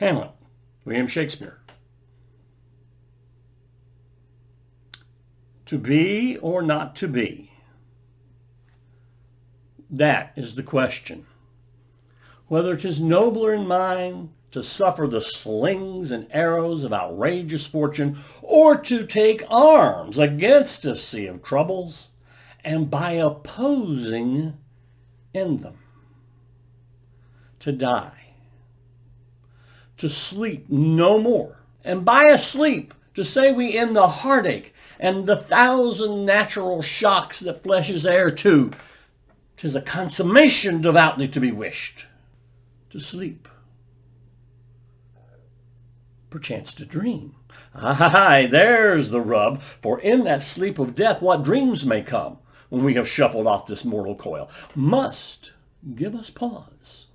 Hamlet, William Shakespeare. To be or not to be? That is the question. Whether 'tis nobler in mind to suffer the slings and arrows of outrageous fortune, or to take arms against a sea of troubles, and by opposing end them. To die, to sleep no more, and by a sleep to say we end the heartache and the thousand natural shocks that flesh is heir to. 'Tis a consummation devoutly to be wished. To sleep, perchance to dream. Aye, there's the rub, for in that sleep of death what dreams may come, when we have shuffled off this mortal coil, must give us pause.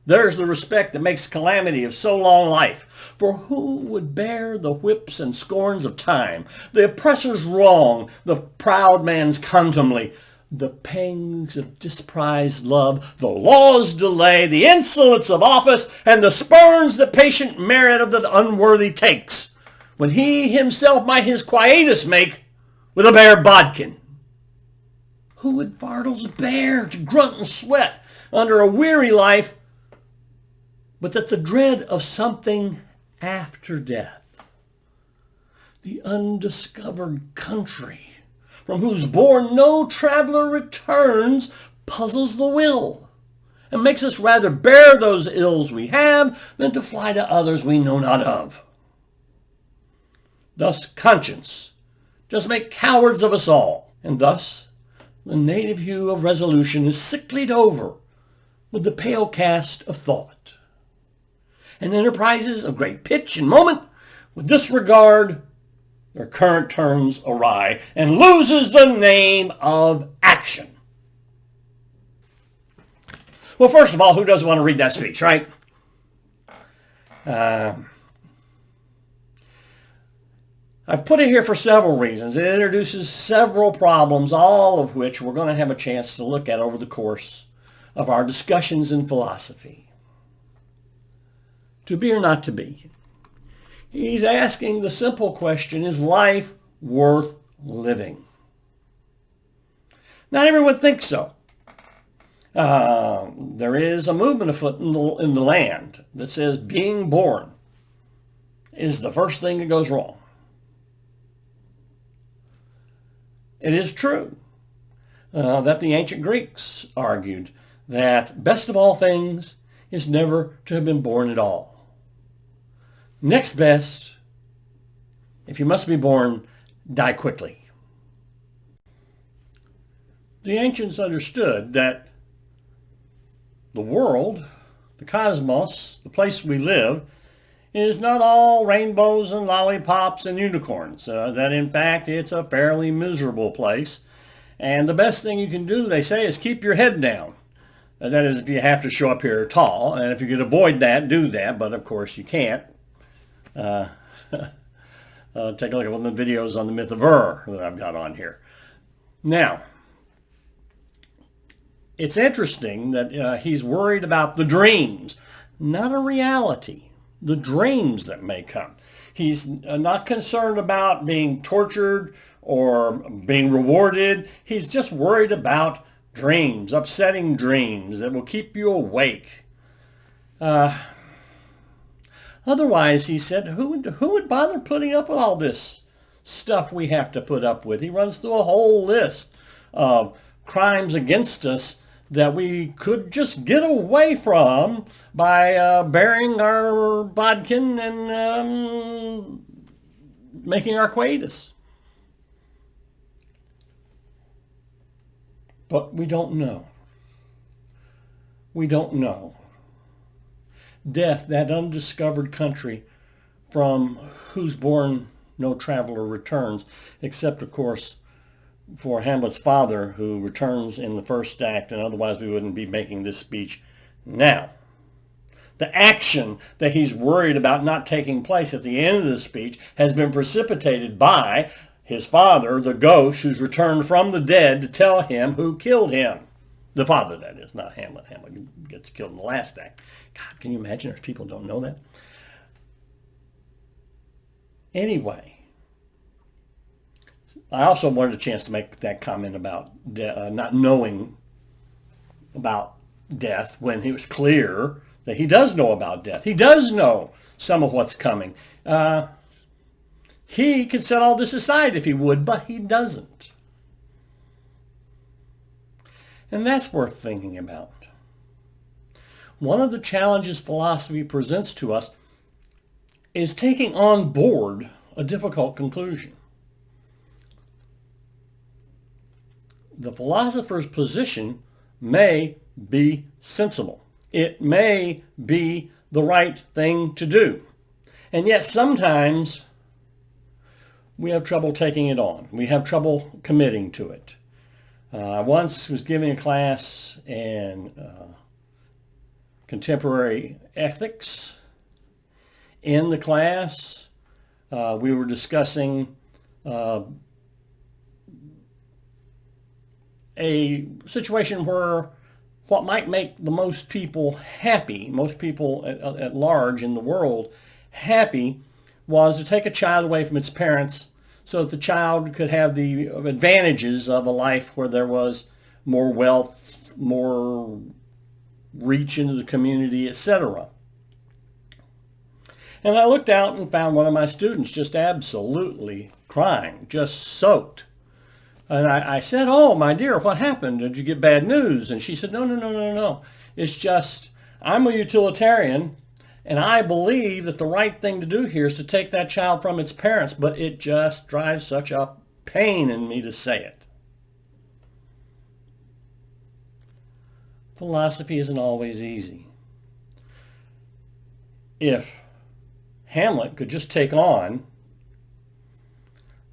There's the respect that makes calamity of so long life. For who would bear the whips and scorns of time, the oppressor's wrong, the proud man's contumely, the pangs of disprized love, the law's delay, the insolence of office, and the spurns the patient merit of the unworthy takes, when he himself might his quietus make with a bare bodkin? Who would fardels bear to grunt and sweat under a weary life, but that the dread of something after death, the undiscovered country, from whose bourne no traveler returns, puzzles the will, and makes us rather bear those ills we have than to fly to others we know not of. Thus conscience does make cowards of us all, and thus the native hue of resolution is sicklied over with the pale cast of thought, and enterprises of great pitch and moment with disregard their current turns awry, and loses the name of action. Well, first of all, who doesn't want to read that speech, right? I've put it here for several reasons. It introduces several problems, all of which we're going to have a chance to look at over the course of our discussions in philosophy. To be or not to be? He's asking the simple question, is life worth living? Not everyone thinks so. There is a movement afoot in the land that says being born is the first thing that goes wrong. It is true that the ancient Greeks argued that best of all things is never to have been born at all. Next best, if you must be born, die quickly. The ancients understood that the world, the cosmos, the place we live, is not all rainbows and lollipops and unicorns. That in fact it's a fairly miserable place. And the best thing you can do, they say, is keep your head down. That is, if you have to show up here tall. And if you could avoid that, do that. But of course you can't. Take a look at one of the videos on the myth of that I've got on here. Now, it's interesting that he's worried about the dreams, not a reality, the dreams that may come. He's not concerned about being tortured or being rewarded. He's just worried about dreams, upsetting dreams that will keep you awake. Otherwise, he said, who would bother putting up with all this stuff we have to put up with? He runs through a whole list of crimes against us that we could just get away from by burying our bodkin and making our quietus. But we don't know. We don't know. Death, that undiscovered country from whose bourne no traveler returns, except, of course, for Hamlet's father, who returns in the first act, and otherwise we wouldn't be making this speech now. The action that he's worried about not taking place at the end of the speech has been precipitated by his father, the ghost, who's returned from the dead to tell him who killed him. The father, that is, not Hamlet. Hamlet gets killed in the last act. God, can you imagine if people don't know that? Anyway, I also wanted a chance to make that comment about not knowing about death when it was clear that he does know about death. He does know some of what's coming. He could set all this aside if he would, but he doesn't. And that's worth thinking about. One of the challenges philosophy presents to us is taking on board a difficult conclusion. The philosopher's position may be sensible. It may be the right thing to do. And yet sometimes we have trouble taking it on. We have trouble committing to it. I once was giving a class in contemporary ethics. In the class, we were discussing a situation where what might make the most people happy, most people at large in the world happy, was to take a child away from its parents so that the child could have the advantages of a life where there was more wealth, more reach into the community, etc. And I looked out and found one of my students just absolutely crying, just soaked. And I said, "Oh, my dear, what happened? Did you get bad news?" And she said, No. It's just, I'm a utilitarian, and I believe that the right thing to do here is to take that child from its parents, but it just drives such a pain in me to say it. Philosophy isn't always easy. If Hamlet could just take on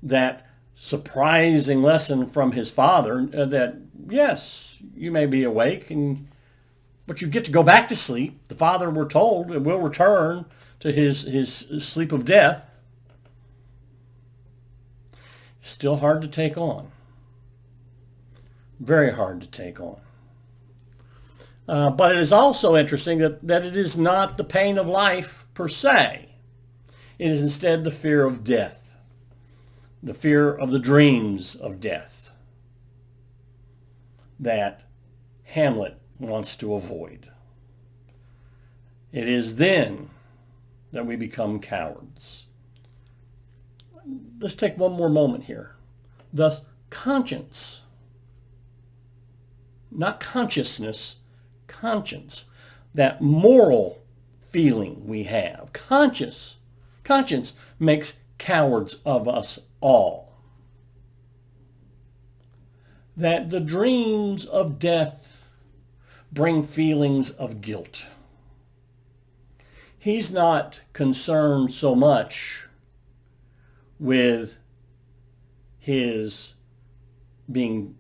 that surprising lesson from his father that, yes, you may be awake, but you get to go back to sleep. The father, we're told, will return to his sleep of death. It's still hard to take on. Very hard to take on. But it is also interesting that it is not the pain of life per se. It is instead the fear of death, the fear of the dreams of death that Hamlet wants to avoid. It is then that we become cowards. Let's take one more moment here. Thus, conscience, not consciousness, conscience, that moral feeling we have. Conscience makes cowards of us all. That the dreams of death bring feelings of guilt. He's not concerned so much with his being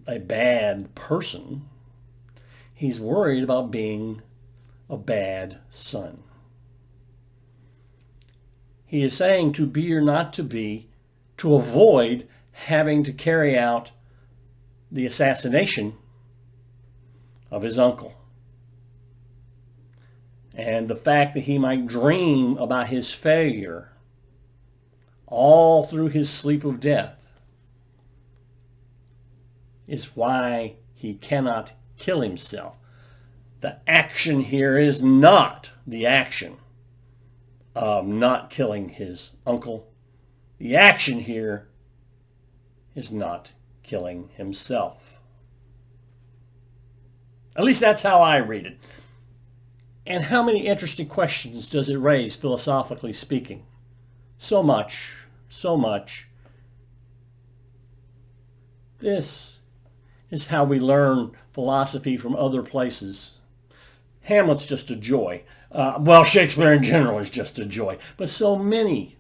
a bad person. He's worried about being a bad son. He is saying to be or not to be, to avoid having to carry out the assassination of his uncle. And the fact that he might dream about his failure all through his sleep of death is why he cannot kill himself. The action here is not the action of not killing his uncle. The action here is not killing himself. At least that's how I read it. And how many interesting questions does it raise, philosophically speaking? So much, so much. This is how we learn philosophy from other places. Hamlet's just a joy. Well, Shakespeare in general is just a joy. But so many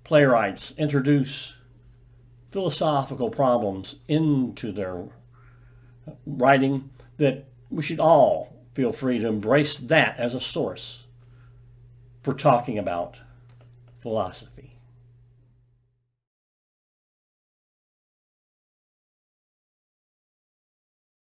playwrights introduce philosophical problems into their writing that we should all feel free to embrace that as a source for talking about philosophy.